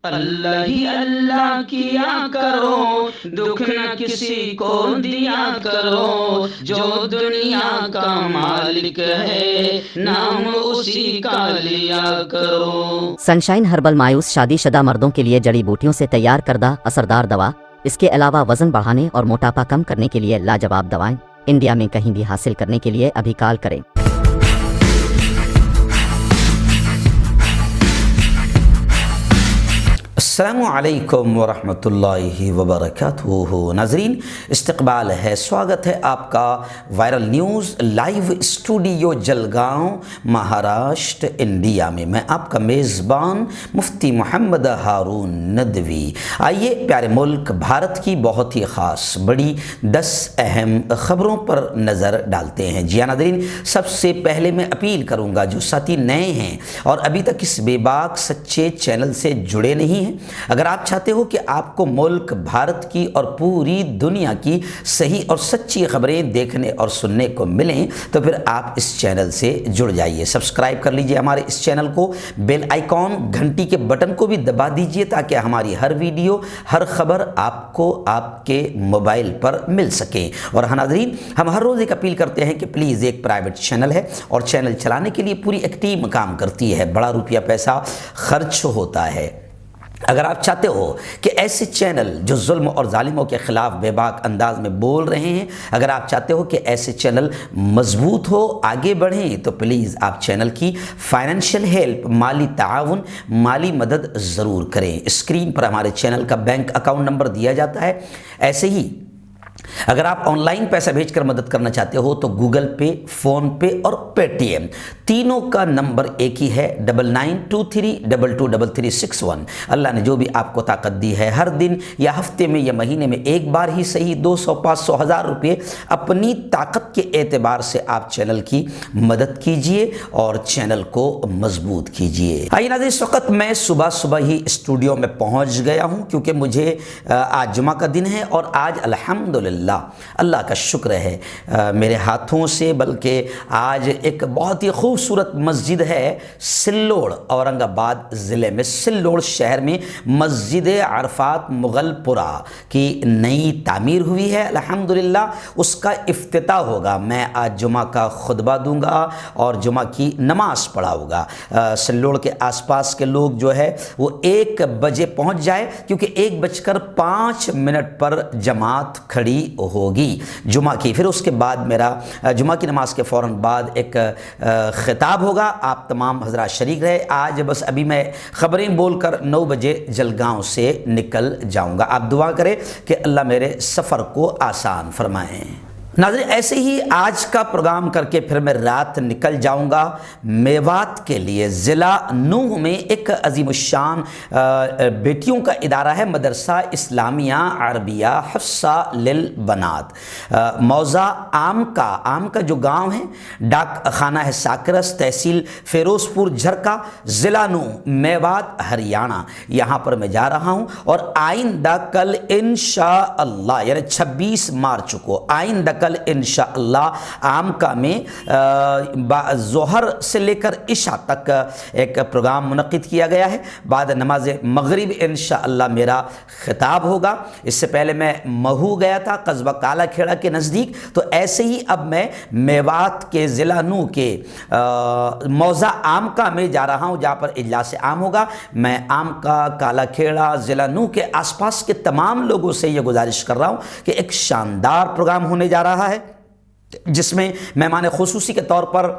اللہ ہی اللہ کیا کرو، دکھ نہ کسی کو دیا کرو، جو دنیا کا مالک ہے نام اسی کا لیا کرو۔ سنشائن ہربل مایوس شادی شدہ مردوں کے لیے جڑی بوٹیوں سے تیار کردہ اثردار دوا، اس کے علاوہ وزن بڑھانے اور موٹاپا کم کرنے کے لیے لاجواب دوائیں انڈیا میں کہیں بھی حاصل کرنے کے لیے ابھی کال کریں۔ السلام علیکم ورحمۃ اللہ وبرکاتہ۔ ناظرین، استقبال ہے، سواگت ہے آپ کا viral news live studio Jalgaon, Maharashtra, India میں۔ میں آپ کا میزبان مفتی محمد ہارون ندوی۔ آئیے پیارے ملک بھارت کی بہت ہی خاص بڑی 10 اہم خبروں پر نظر ڈالتے ہیں۔ جی ناظرین، سب سے پہلے میں اپیل کروں گا جو ساتھی نئے ہیں اور ابھی تک اس بے باک سچے چینل سے جڑے نہیں ہیں، اگر آپ چاہتے ہو کہ آپ کو ملک بھارت کی اور پوری دنیا کی صحیح اور سچی خبریں دیکھنے اور سننے کو ملیں تو پھر آپ اس چینل سے جڑ جائیے۔ سبسکرائب کر لیجئے ہمارے اس چینل کو، بیل آئیکن گھنٹی کے بٹن کو بھی دبا دیجئے تاکہ ہماری ہر ویڈیو، ہر خبر آپ کو آپ کے موبائل پر مل سکے۔ اور ناظرین، ہم ہر روز ایک اپیل کرتے ہیں کہ پلیز، ایک پرائیویٹ چینل ہے اور چینل چلانے کے لیے پوری ایک ٹیم کام کرتی ہے، بڑا روپیہ پیسہ خرچ ہوتا ہے۔ اگر آپ چاہتے ہو کہ ایسے چینل جو ظلم اور ظالموں کے خلاف بے باک انداز میں بول رہے ہیں، اگر آپ چاہتے ہو کہ ایسے چینل مضبوط ہو، آگے بڑھیں، تو پلیز آپ چینل کی فائنینشیل ہیلپ، مالی تعاون، مالی مدد ضرور کریں۔ اسکرین پر ہمارے چینل کا بینک اکاؤنٹ نمبر دیا جاتا ہے۔ ایسے ہی اگر آپ آن لائن پیسہ بھیج کر مدد کرنا چاہتے ہو تو گوگل پے، فون پے اور پے ٹی ایم تینوں کا نمبر ایک ہی ہے، 9923223361۔ اللہ نے جو بھی آپ کو طاقت دی ہے، ہر دن یا ہفتے میں یا مہینے میں ایک بار ہی صحیح 200، 500، 1000 روپے اپنی طاقت کے اعتبار سے آپ چینل کی مدد کیجئے اور چینل کو مضبوط کیجئے۔ آئیے ناظرین، اس وقت میں صبح ہی اسٹوڈیو میں پہنچ گیا ہوں کیونکہ مجھے آج جمعہ کا دن ہے اور آج الحمدللہ اللہ کا شکر ہے میرے ہاتھوں سے، بلکہ آج ایک بہت ہی خوبصورت مسجد ہے سلوڑ، اورنگ آباد ضلع میں سلوڑ شہر میں مسجد عرفات مغل پورہ کی نئی تعمیر ہوئی ہے۔ الحمدللہ اس کا افتتاح ہوگا۔ میں آج جمعہ کا خطبہ دوں گا اور جمعہ کی نماز پڑھاؤں گا۔ سلوڑ کے آس پاس کے لوگ جو ہے وہ 1 بجے پہنچ جائے کیونکہ 1:05 پر جماعت کھڑی ہوگی جمعہ کی۔ پھر اس کے بعد میرا جمعہ کی نماز کے فوراً بعد ایک خطاب ہوگا، آپ تمام حضرات شریک رہے۔ آج بس ابھی میں خبریں بول کر 9 بجے جلگاؤں سے نکل جاؤں گا۔ آپ دعا کریں کہ اللہ میرے سفر کو آسان فرمائیں۔ ناظرین، ایسے ہی آج کا پروگرام کر کے پھر میں رات نکل جاؤں گا میوات کے لیے۔ ضلع نوح میں ایک عظیم الشان بیٹیوں کا ادارہ ہے، مدرسہ اسلامیہ عربیہ حفصہ للبنات۔ موضع آم کا جو گاؤں ہے، ڈاک خانہ ہے ساکرس، تحصیل فیروز پور جھرکا، ضلع نوح، میوات، ہریانہ۔ یہاں پر میں جا رہا ہوں اور آئندہ کل انشاءاللہ یعنی 26 مارچ کو آئندہ کل انشاءاللہ عام کا میں ظہر سے لے کر عشاء تک ایک پروگرام منعقد کیا گیا ہے۔ بعد نماز مغرب انشاءاللہ میرا خطاب ہوگا۔ اس سے پہلے میں مہو گیا تھا، قصبہ کالا کھیڑا کے نزدیک، تو ایسے ہی اب میں میوات کے ضلع نو کے موضع عام کا میں جا رہا ہوں جہاں پر اجلاس عام ہوگا۔ میں عام کا، کالا کھیڑا، ضلع نو کے آس پاس کے تمام لوگوں سے یہ گزارش کر رہا ہوں کہ ایک شاندار پروگرام ہونے جا رہا ہے جس میں مہمان خصوصی کے طور پر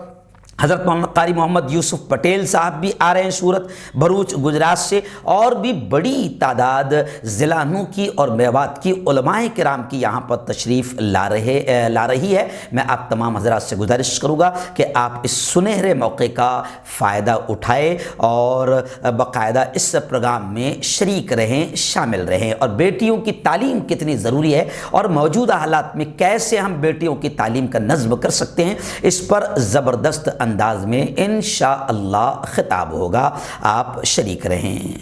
حضرت قاری محمد یوسف پٹیل صاحب بھی آ رہے ہیں سورت بھروچ گجرات سے، اور بھی بڑی تعداد ضلع نو کی اور میوات کی علماء کرام کی یہاں پر تشریف لا رہی ہے۔ میں آپ تمام حضرات سے گزارش کروں گا کہ آپ اس سنہرے موقع کا فائدہ اٹھائیں اور باقاعدہ اس پروگرام میں شریک رہیں، شامل رہیں، اور بیٹیوں کی تعلیم کتنی ضروری ہے اور موجودہ حالات میں کیسے ہم بیٹیوں کی تعلیم کا نظم کر سکتے ہیں، اس پر زبردست انداز میں انشاءاللہ خطاب ہوگا۔ آپ شریک رہیں۔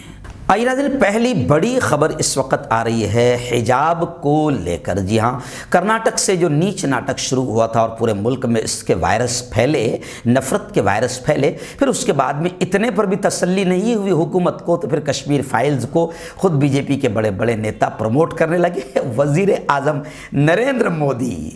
آئیے ناظرین، پہلی بڑی خبر اس وقت آ رہی ہے حجاب کو لے کر۔ جی ہاں، کرناٹک سے جو نیچ ناٹک شروع ہوا تھا اور پورے ملک میں اس کے وائرس پھیلے، نفرت کے وائرس پھیلے، پھر اس کے بعد میں اتنے پر بھی تسلی نہیں ہوئی حکومت کو، تو پھر کشمیر فائلز کو خود بی جے پی کے بڑے بڑے نیتا پروموٹ کرنے لگے۔ وزیر اعظم نریندر مودی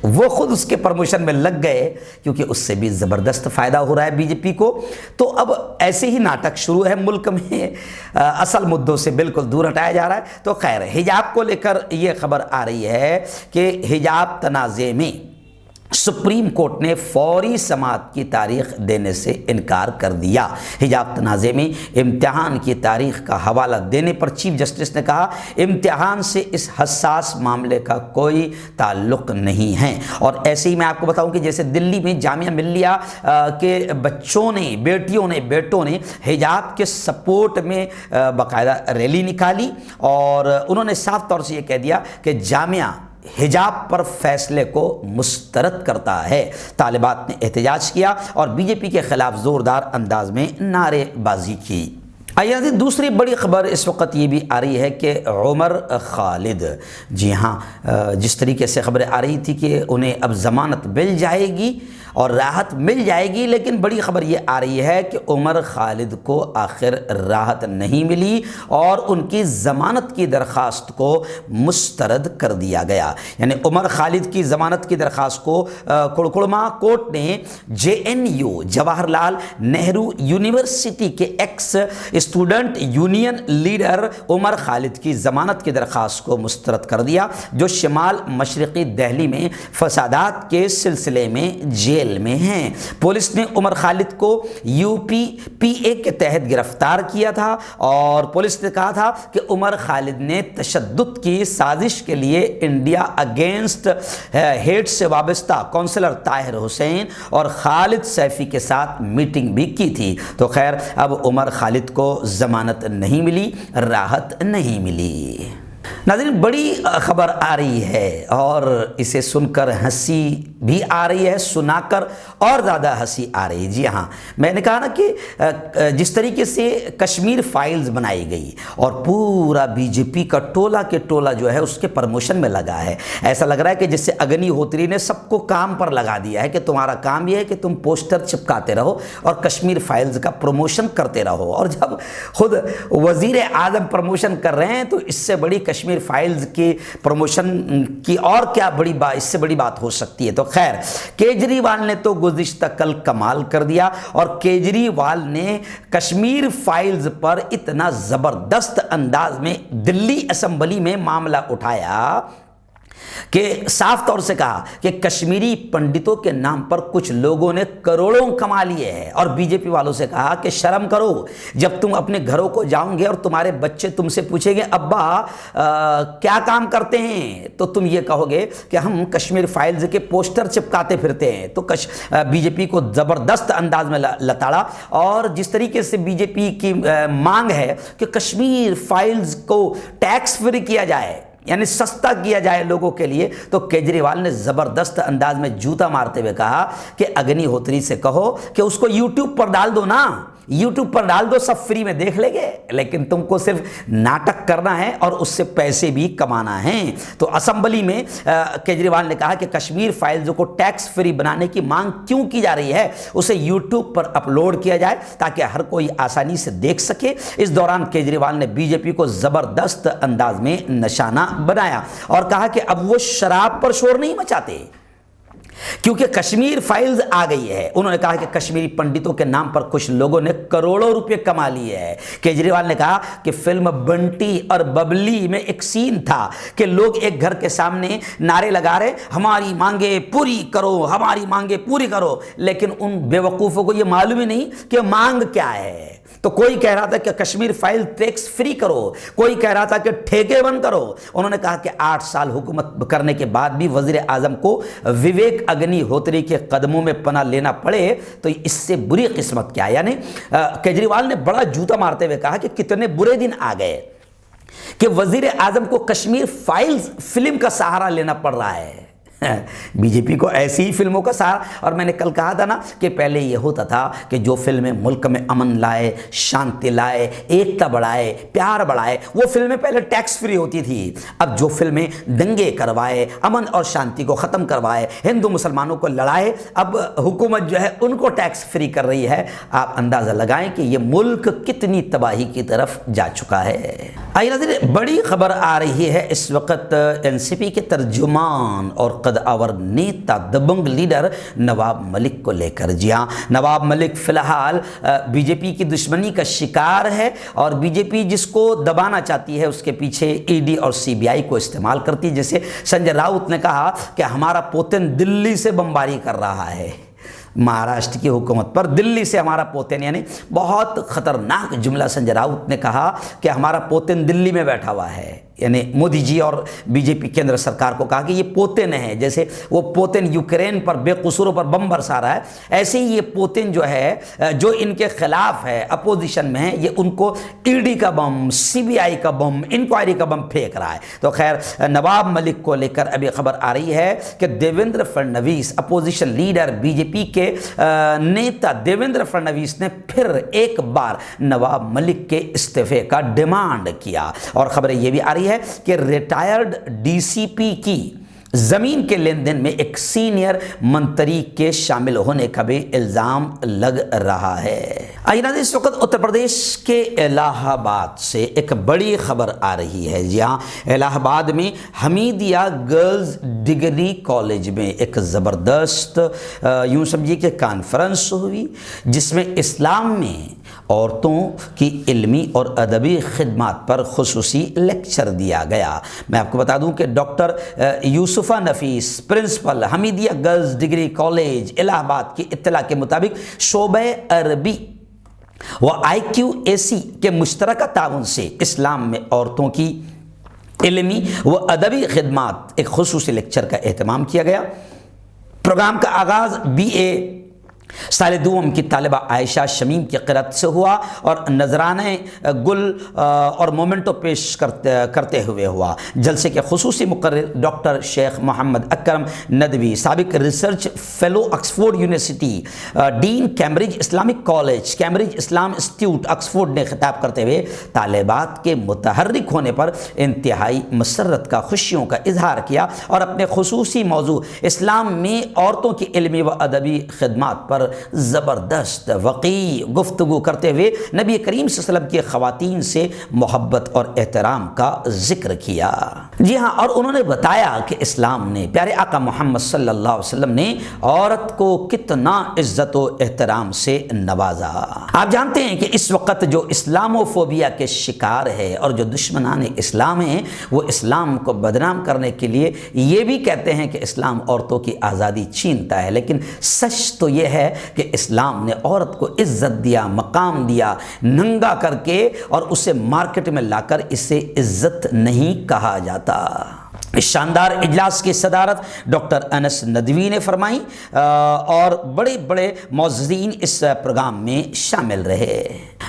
وہ خود اس کے پروموشن میں لگ گئے، کیونکہ اس سے بھی زبردست فائدہ ہو رہا ہے بی جے پی کو۔ تو اب ایسے ہی ناٹک شروع ہے ملک میں، اصل مدوں سے بالکل دور ہٹایا جا رہا ہے۔ تو خیر، حجاب کو لے کر یہ خبر آ رہی ہے کہ حجاب تنازع میں سپریم کورٹ نے فوری سماعت کی تاریخ دینے سے انکار کر دیا۔ حجاب تنازع میں امتحان کی تاریخ کا حوالہ دینے پر چیف جسٹس نے کہا، امتحان سے اس حساس معاملے کا کوئی تعلق نہیں ہے۔ اور ایسے ہی میں آپ کو بتاؤں کہ جیسے دلی میں جامعہ ملیہ کے بچوں نے، بیٹیوں نے، بیٹوں نے حجاب کے سپورٹ میں باقاعدہ ریلی نکالی، اور انہوں نے صاف طور سے یہ کہہ دیا کہ جامعہ حجاب پر فیصلے کو مسترد کرتا ہے۔ طالبات نے احتجاج کیا اور بی جے پی کے خلاف زوردار انداز میں نعرے بازی کی۔ آئیے دوسری بڑی خبر اس وقت یہ بھی آ رہی ہے کہ عمر خالد، جی ہاں، جس طریقے سے خبریں آ رہی تھی کہ انہیں اب ضمانت مل جائے گی اور راحت مل جائے گی، لیکن بڑی خبر یہ آ رہی ہے کہ عمر خالد کو آخر راحت نہیں ملی اور ان کی ضمانت کی درخواست کو مسترد کر دیا گیا۔ یعنی عمر خالد کی ضمانت کی درخواست کو کڑکڑما کورٹ نے JNU جواہر لال نہرو یونیورسٹی کے x student union leader Umar Khalid کی ضمانت کی درخواست کو مسترد کر دیا، جو شمال مشرقی دہلی میں فسادات کے سلسلے میں جیل میں ہیں۔ پولیس نے عمر خالد کو UPPA کے تحت گرفتار کیا تھا، اور پولیس نے کہا تھا کہ عمر خالد نے تشدد کی سازش کے لیے انڈیا اگینسٹ ہیٹ سے وابستہ کونسلر طاہر حسین اور خالد سیفی کے ساتھ میٹنگ بھی کی تھی۔ تو خیر، اب عمر خالد کو ضمانت نہیں ملی، راحت نہیں ملی۔ ناظرین، بڑی خبر آ رہی ہے اور اسے سن کر ہنسی بھی آ رہی ہے، سنا کر اور زیادہ ہنسی آ رہی ہے۔ جی ہاں، میں نے کہا نا کہ جس طریقے سے کشمیر فائلز بنائی گئی اور پورا بی جے پی کا ٹولہ کے ٹولہ جو ہے اس کے پروموشن میں لگا ہے، ایسا لگ رہا ہے کہ جس سے اگنی ہوتری نے سب کو کام پر لگا دیا ہے کہ تمہارا کام یہ ہے کہ تم پوسٹر چپکاتے رہو اور کشمیر فائلز کا پروموشن کرتے رہو۔ اور جب خود وزیر اعظم پروموشن کر رہے ہیں تو اس سے بڑی کشمیر فائلز کی پروموشن کی اور کیا بڑی بات، اس سے بڑی بات ہو سکتی ہے۔ تو خیر، کیجریوال نے تو گزشتہ کل کمال کر دیا، اور کیجریوال نے کشمیر فائلز پر اتنا زبردست انداز میں دلی اسمبلی میں معاملہ اٹھایا کہ صاف طور سے کہا کہ کشمیری پنڈتوں کے نام پر کچھ لوگوں نے کروڑوں کما لیے ہیں، اور بی جے پی والوں سے کہا کہ شرم کرو، جب تم اپنے گھروں کو جاؤ گے اور تمہارے بچے تم سے پوچھیں گے ابا کیا کام کرتے ہیں، تو تم یہ کہو گے کہ ہم کشمیر فائلز کے پوسٹر چپکاتے پھرتے ہیں۔ تو بی جے پی کو زبردست انداز میں لتاڑا، اور جس طریقے سے بی جے پی کی مانگ ہے کہ کشمیر فائلز کو ٹیکس فری کیا جائے، یعنی سستا کیا جائے لوگوں کے لیے، تو کیجریوال نے زبردست انداز میں جوتا مارتے ہوئے کہا کہ اگنی ہوتری سے کہو کہ اس کو یوٹیوب پر ڈال دو نا، یوٹیوب پر ڈال دو، سب فری میں دیکھ لیں گے، لیکن تم کو صرف ناٹک کرنا ہے اور اس سے پیسے بھی کمانا ہے۔ تو اسمبلی میں کیجریوال نے کہا کہ کشمیر فائلز کو ٹیکس فری بنانے کی مانگ کیوں کی جا رہی ہے، اسے یوٹیوب پر اپلوڈ کیا جائے تاکہ ہر کوئی آسانی سے دیکھ سکے۔ اس دوران کیجریوال نے بی جے پی کو زبردست انداز میں نشانہ بنایا اور کہا کہ اب وہ شراب پر شور نہیں مچاتے کیونکہ کشمیر فائلز آ گئی ہے۔ انہوں نے کہا کہ کشمیری پنڈتوں کے نام پر کچھ لوگوں نے کروڑوں روپے کما لیے ہیں۔ کیجریوال نے کہا کہ فلم بنٹی اور ببلی میں ایک سین تھا کہ لوگ ایک گھر کے سامنے نعرے لگا رہے، ہماری مانگیں پوری کرو، ہماری مانگیں پوری کرو، لیکن ان بے وقوفوں کو یہ معلوم ہی نہیں کہ مانگ کیا ہے۔ تو کوئی کہہ رہا تھا کہ کشمیر فائل ٹیکس فری کرو، کوئی کہہ رہا تھا کہ ٹھیکے بند کرو۔ انہوں نے کہا کہ 8 سال حکومت کرنے کے بعد بھی وزیر اعظم کو وویک اگنی ہوتری کے قدموں میں پناہ لینا پڑے تو اس سے بری قسمت کیا۔ یعنی کیجریوال نے بڑا جوتا مارتے ہوئے کہا کہ کتنے برے دن آ گئے کہ وزیر اعظم کو کشمیر فائلز فلم کا سہارا لینا پڑ رہا ہے۔ بی جے پی کو ایسی ہی فلموں کا سہارا، اور میں نے کل کہا تھا نا کہ پہلے یہ ہوتا تھا کہ جو فلمیں ملک میں امن لائے، شانتی لائے، ایکتا بڑھائے، پیار بڑھائے، وہ فلمیں پہلے ٹیکس فری ہوتی تھی۔ اب جو فلمیں دنگے کروائے، امن اور شانتی کو ختم کروائے، ہندو مسلمانوں کو لڑائے، اب حکومت جو ہے ان کو ٹیکس فری کر رہی ہے۔ آپ اندازہ لگائیں کہ یہ ملک کتنی تباہی کی طرف جا چکا ہے۔ آئیے ناظرین، بڑی خبر آ رہی ہے اس وقت این سی پی کے ترجمان اور قد آور نیتا دبنگ لیڈر نواب ملک کو لے کر۔ جی ہاں، نواب ملک فی الحال بی جے پی کی دشمنی کا شکار ہے، اور بی جے پی جس کو دبانا چاہتی ہے اس کے پیچھے ای ڈی اور سی بی آئی کو استعمال کرتی ہے۔ جیسے سنجے راؤت نے کہا کہ ہمارا پوتن دلی سے بمباری کر رہا ہے مہاراشٹر کی حکومت پر، دلی سے ہمارا پوتن، یعنی بہت خطرناک جملہ سنجے راؤت نے کہا کہ ہمارا پوتن دلی میں بیٹھا ہوا ہے، یعنی مودی جی اور بی جے پی کیندر سرکار کو کہا کہ یہ پوتن ہے، جیسے وہ پوتن یوکرین پر بے قصوروں پر بم برسا رہا ہے، ایسے ہی یہ پوتن جو ہے جو ان کے خلاف ہے، اپوزیشن میں ہے، یہ ان کو ای ڈی کا بم، سی بی آئی کا بم، انکوائری کا بم پھینک رہا ہے۔ تو خیر، نواب ملک کو لے کر ابھی خبر آ رہی ہے کہ Devendra Fadnavis, opposition leader B J P کے نیتا دیویندر فڑنویس نے پھر ایک بار نواب ملک کے استعفے کا ڈیمانڈ کیا، اور خبریں یہ بھی آ رہی ہے کہ ریٹائرڈ ڈی سی پی کی زمین کے لین دین میں ایک سینئر منتری کے شامل ہونے کا بھی الزام لگ رہا ہے۔ آئیے ناظرین، اس وقت اتر پردیش کے الہ آباد سے ایک بڑی خبر آ رہی ہے۔ جی ہاں، الہ آباد میں حمیدیہ گرلز ڈگری کالج میں ایک زبردست یوں سمجھیے کہ کانفرنس ہوئی، جس میں اسلام میں عورتوں کی علمی اور ادبی خدمات پر خصوصی لیکچر دیا گیا۔ میں آپ کو بتا دوں کہ ڈاکٹر یوسفہ نفیس، principal Hamidia girls degree college الہ آباد کی اطلاع کے مطابق شعبہ عربی و آئی کیو اے سی کے مشترکہ تعاون سے اسلام میں عورتوں کی علمی و ادبی خدمات ایک خصوصی لیکچر کا اہتمام کیا گیا۔ پروگرام کا آغاز بی اے سال دوم کی طالبہ عائشہ شمیم کی قرأت سے ہوا اور نذرانے گل اور مومنٹو پیش کرتے ہوئے ہوا۔ جلسے کے خصوصی مقرر ڈاکٹر شیخ محمد اکرم ندوی، سابق ریسرچ فیلو آکسفورڈ یونیورسٹی، ڈین کیمبرج اسلامک کالج، کیمبرج اسلام انسٹیٹیوٹ آکسفورڈ نے خطاب کرتے ہوئے طالبات کے متحرک ہونے پر انتہائی مسرت کا، خوشیوں کا اظہار کیا، اور اپنے خصوصی موضوع اسلام میں عورتوں کی علمی و ادبی خدمات پر زبردست وقیع گفتگو کرتے ہوئے نبی کریم صلی اللہ علیہ وسلم کی خواتین سے محبت اور احترام کا ذکر کیا۔ جی ہاں، اور انہوں نے بتایا کہ اسلام نے، پیارے آقا محمد صلی اللہ علیہ وسلم نے عورت کو کتنا عزت و احترام سے نوازا۔ آپ جانتے ہیں کہ اس وقت جو اسلاموفوبیا کے شکار ہے اور جو دشمنان اسلام ہیں، وہ اسلام کو بدنام کرنے کے لیے یہ بھی کہتے ہیں کہ اسلام عورتوں کی آزادی چھینتا ہے، لیکن سچ تو یہ ہے کہ اسلام نے عورت کو عزت دیا، مقام دیا، ننگا کر کے، اور اسے مارکیٹ میں لا کر اسے عزت نہیں کہا جاتا۔ اس شاندار اجلاس کی صدارت ڈاکٹر انس ندوی نے فرمائی، اور بڑے بڑے معززین اس پروگرام میں شامل رہے۔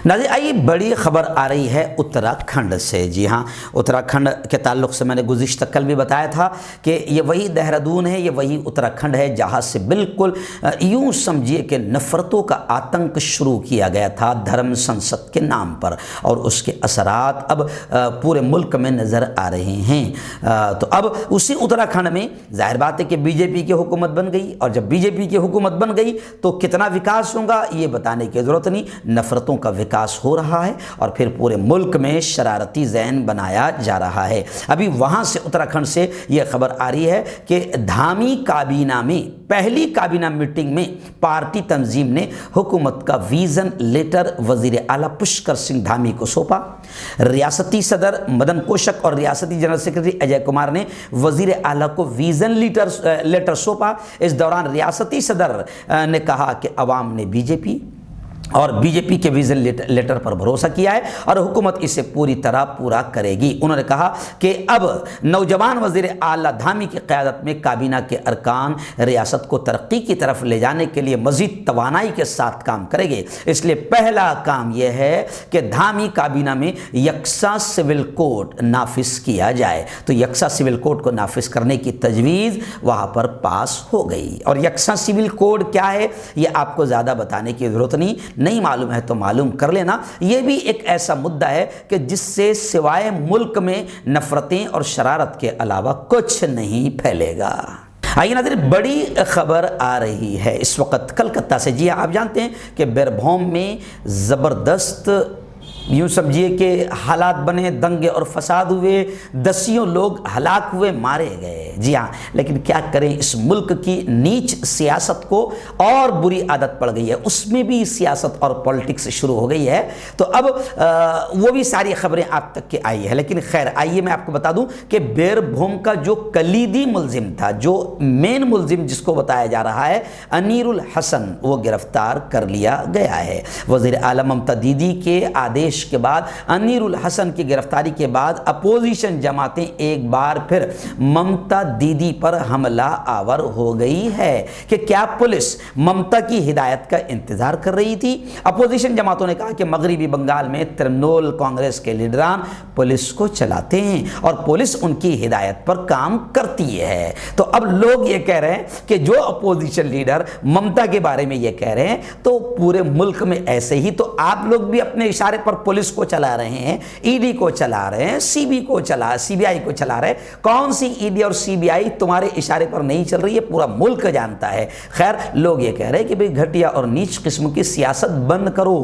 ناظرین، آئیے بڑی خبر آ رہی ہے اتراکھنڈ سے۔ جی ہاں، اتراکھنڈ کے تعلق سے میں نے گزشتہ کل بھی بتایا تھا کہ یہ وہی دہرادون ہے، یہ وہی اتراکھنڈ ہے جہاں سے بالکل یوں سمجھیے کہ نفرتوں کا آتنک شروع کیا گیا تھا دھرم سنسد کے نام پر، اور اس کے اثرات اب پورے ملک میں نظر آ رہے ہیں۔ تو اب اسی اتراکھنڈ میں ظاہر بات ہے کہ بی جے پی کی حکومت بن گئی، اور جب بی جے پی کی حکومت بن گئی تو کتنا وکاس ہوگا یہ بتانے کی ضرورت نہیں، نفرتوں کا وکاس ہو رہا ہے، اور پھر پورے ملک میں شرارتی ذہن بنایا جا رہا ہے۔ ابھی وہاں سے اتراکھنڈ سے یہ خبر آ رہی ہے کہ دھامی کابینہ میں پہلی کابینہ میٹنگ میں پارٹی تنظیم نے حکومت کا ویژن لیٹر وزیر اعلیٰ پشکر سنگھ دھامی کو سونپا۔ ریاستی صدر مدن کوشک اور ریاستی جنرل سیکرٹری اجے کمار نے وزیر اعلیٰ کو ویژن لیٹر سونپا۔ اس دوران ریاستی صدر نے کہا کہ عوام نے بی جے پی اور بی جے پی کے ویژن لیٹر پر بھروسہ کیا ہے اور حکومت اسے پوری طرح پورا کرے گی۔ انہوں نے کہا کہ اب نوجوان وزیر اعلیٰ دھامی کی قیادت میں کابینہ کے ارکان ریاست کو ترقی کی طرف لے جانے کے لیے مزید توانائی کے ساتھ کام کریں گے۔ اس لیے پہلا کام یہ ہے کہ دھامی کابینہ میں یکساں سول کوڈ نافذ کیا جائے۔ تو یکساں سول کوڈ کو نافذ کرنے کی تجویز وہاں پر پاس ہو گئی۔ اور یکساں سول کوڈ کیا ہے یہ آپ کو زیادہ بتانے کی ضرورت نہیں معلوم ہے تو معلوم کر لینا۔ یہ بھی ایک ایسا مدعا ہے کہ جس سے سوائے ملک میں نفرتیں اور شرارت کے علاوہ کچھ نہیں پھیلے گا۔ آئیے ناظرین، بڑی خبر آ رہی ہے اس وقت کلکتہ سے۔ جی ہاں، آپ جانتے ہیں کہ بیربھوم میں زبردست یوں سمجھیے کہ حالات بنے، دنگے اور فساد ہوئے، دسیوں لوگ ہلاک ہوئے، مارے گئے۔ جی ہاں، لیکن کیا کریں، اس ملک کی نیچ سیاست کو اور بری عادت پڑ گئی ہے، اس میں بھی سیاست اور پولیٹکس شروع ہو گئی ہے۔ تو اب وہ بھی ساری خبریں آپ تک کے آئی ہے، لیکن خیر آئیے میں آپ کو بتا دوں کہ بیربھوم کا جو کلیدی ملزم تھا، جو مین ملزم جس کو بتایا جا رہا ہے انیر الحسن، وہ گرفتار کر لیا گیا ہے۔ وزیر اعلیٰ ممتا دیدی کے آدیش کے بعد انیر الحسن کی گرفتاری کے بعد اپوزیشن جماعتیں ایک بار پھر ممتا دیدی پر حملہ آور ہو گئی ہے کہ کیا پولیس ممتا کی ہدایت کا انتظار کر رہی تھی۔ اپوزیشن جماعتوں نے کہا کہ مغربی بنگال میں ترنمول کانگریس کے لیڈران پولیس کو چلاتے ہیں اور پولیس ان کی ہدایت پر کام کرتی ہے۔ تو اب لوگ یہ کہہ رہے ہیں کہ جو اپوزیشن لیڈر ممتا کے بارے میں یہ کہہ رہے ہیں تو پورے ملک میں ایسے ہی تو آپ لوگ بھی اپنے اشارے پر پولیس کو چلا رہے ہیں، ای ڈی کو چلا رہے ہیں، سی بی آئی کو چلا رہے ہیں۔ کون سی ای ڈی اور سی بی آئی تمہارے اشارے پر نہیں چل رہی ہے، پورا ملک جانتا ہے۔ خیر، لوگ یہ کہہ رہے ہیں کہ بھئی گھٹیا اور نیچ قسم کی سیاست بند کرو،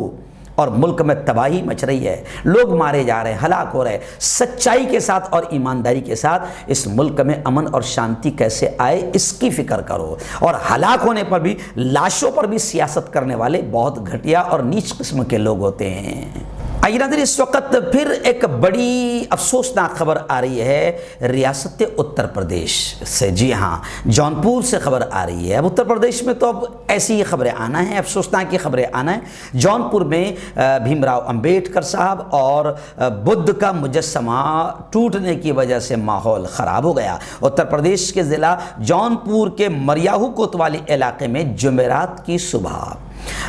اور ملک میں تباہی مچ رہی ہے، لوگ مارے جا رہے ہیں، ہلاک ہو رہے ہیں۔ سچائی کے ساتھ اور ایمانداری کے ساتھ اس ملک میں امن اور شانتی کیسے آئے اس کی فکر کرو، اور ہلاک ہونے پر بھی، لاشوں پر بھی سیاست کرنے والے بہت گھٹیا اور نیچ قسم کے لوگ ہوتے ہیں۔ آئیے ناظرین، اس وقت پھر ایک بڑی افسوسناک خبر آ رہی ہے ریاست اتر پردیش سے۔ جی ہاں، جونپور سے خبر آ رہی ہے۔ اب اتر پردیش میں تو اب ایسی خبریں آنا ہیں، افسوسناک کی خبریں آنا ہیں۔ جونپور میں بھیم راؤ امبیڈکر صاحب اور بدھ کا مجسمہ ٹوٹنے کی وجہ سے ماحول خراب ہو گیا۔ اتر پردیش کے ضلع جونپور کے مریاہو کوتوالی علاقے میں جمعرات کی صبح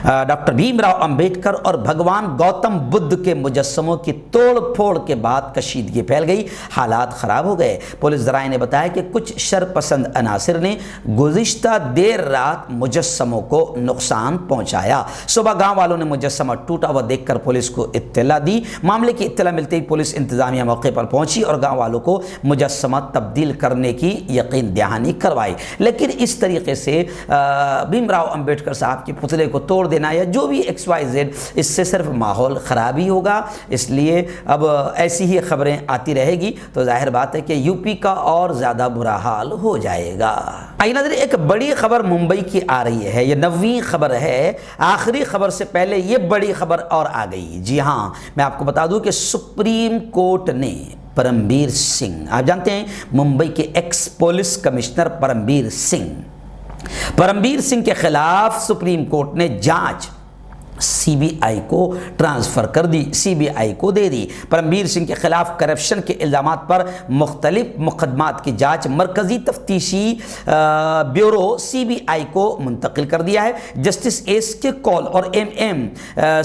ڈاکٹر بھیم راؤ امبیڈکر اور بھگوان گوتم بدھ کے مجسموں کی توڑ پھوڑ کے بعد کشیدگی پھیل گئی، حالات خراب ہو گئے۔ پولیس ذرائع نے بتایا کہ کچھ شرپسند عناصر نے گزشتہ دیر رات مجسموں کو نقصان پہنچایا۔ صبح گاؤں والوں نے مجسمہ ٹوٹا ہوا دیکھ کر پولیس کو اطلاع دی۔ معاملے کی اطلاع ملتے ہی پولیس انتظامیہ موقع پر پہنچی اور گاؤں والوں کو مجسمہ تبدیل کرنے کی یقین دہانی کروائی، لیکن اس طریقے سے بھیم راؤ امبیڈکر صاحب کے پتلے کو توڑ دینا یا جو بھی ایکس وائی زیڈ، اس سے صرف ماحول خراب ہی ہوگا۔ اس لیے اب ایسی ہی خبریں آتی رہے گی تو ظاہر بات ہے کہ یو پی کا اور زیادہ برا حال ہو جائے گا۔ آئیے ناظرین، ایک بڑی خبر ممبئی کی آ رہی ہے، یہ 9ویں خبر ہے۔ آخری خبر سے پہلے یہ بڑی خبر اور آ گئی۔ جی ہاں، میں آپ کو بتا دوں کہ سپریم کورٹ نے پرمبیر سنگھ، آپ جانتے ہیں ممبئی کے ایکس پولیس کمشنر پرمبیر سنگھ کے خلاف سپریم کورٹ نے جانچ سی بی آئی کو ٹرانسفر کر دی، سی بی آئی کو دے دی۔ پرمبیر سنگھ کے خلاف کرپشن کے الزامات پر مختلف مقدمات کی جانچ مرکزی تفتیشی بیورو سی بی آئی کو منتقل کر دیا ہے۔ جسٹس ایس کے کول اور ایم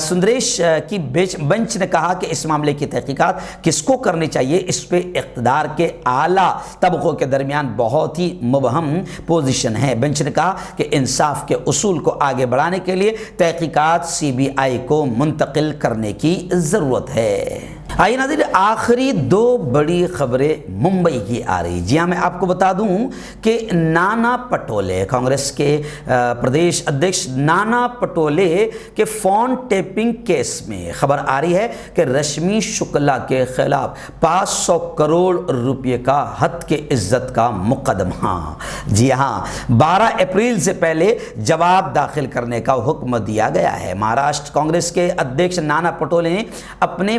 سندریش کی بنچ نے کہا کہ اس معاملے کی تحقیقات کس کو کرنی چاہیے، اس پہ اقتدار کے اعلیٰ طبقوں کے درمیان بہت ہی مبہم پوزیشن ہے۔ بنچ نے کہا کہ انصاف کے اصول کو آگے بڑھانے کے لیے تحقیقات سی بی آئی کو منتقل کرنے کی ضرورت ہے۔ آئیے ناظرین، آخری 2 بڑی خبریں ممبئی کی آ رہی۔ جی ہاں، میں آپ کو بتا دوں کہ نانا پٹولے، کانگریس کے پردیش ادھیکش نانا پٹولے کے فون ٹیپنگ کیس میں خبر آ رہی ہے کہ رشمی شکلا کے خلاف 500 کروڑ روپے کا حد کے عزت کا مقدمہ۔ جی ہاں، 12 اپریل سے پہلے جواب داخل کرنے کا حکم دیا گیا ہے۔ مہاراشٹر کانگریس کے ادھیکش نانا پٹولے نے اپنے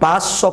500